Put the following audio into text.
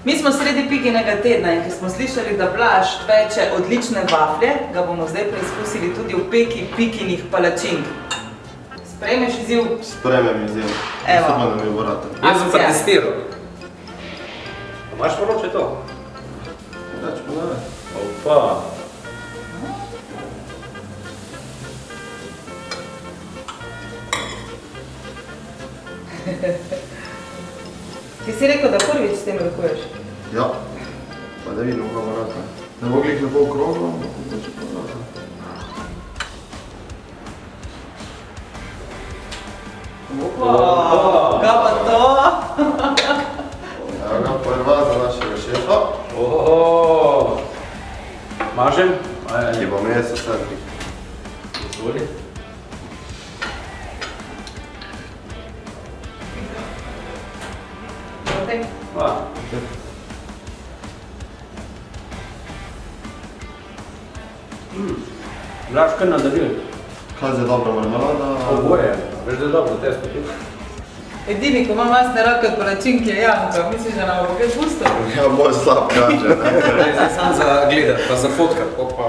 Mi smo sredi Pikinega tedna in ker smo slišali, da Blaž peče odlične vaflje, ga bomo zdaj preizkusili tudi v peki Pikinih palačink. Sprejmeš izziv? Sprejmem izziv. Evo. Super, da mi je vrata. Jaz sem pa testiral. Imaš vroče to? Reč pa ne. Opa. Ti si rekel, da prvič s tem rokuješ? Ja. Pa da vidimo, kako vrata. Ne bo glih lepo okroglo, ampak da če pa vrata. Kaj pa to? Evo ga, prva za našega šefa. Ohoho. Mažem? Ki bo meso srpik. Izvoli. Blaž, kaj nadaljuj? Kaj zdaj dobra marmelada? Oboje. Veš, da je dobro testo tudi? Edini, ko ima masne roke od palačink je Janko. Misliš, da nam bo kaj pustil? Ja, moj slab kaže, ne? Zdaj sam za gledat, pa za fotkat. Opa.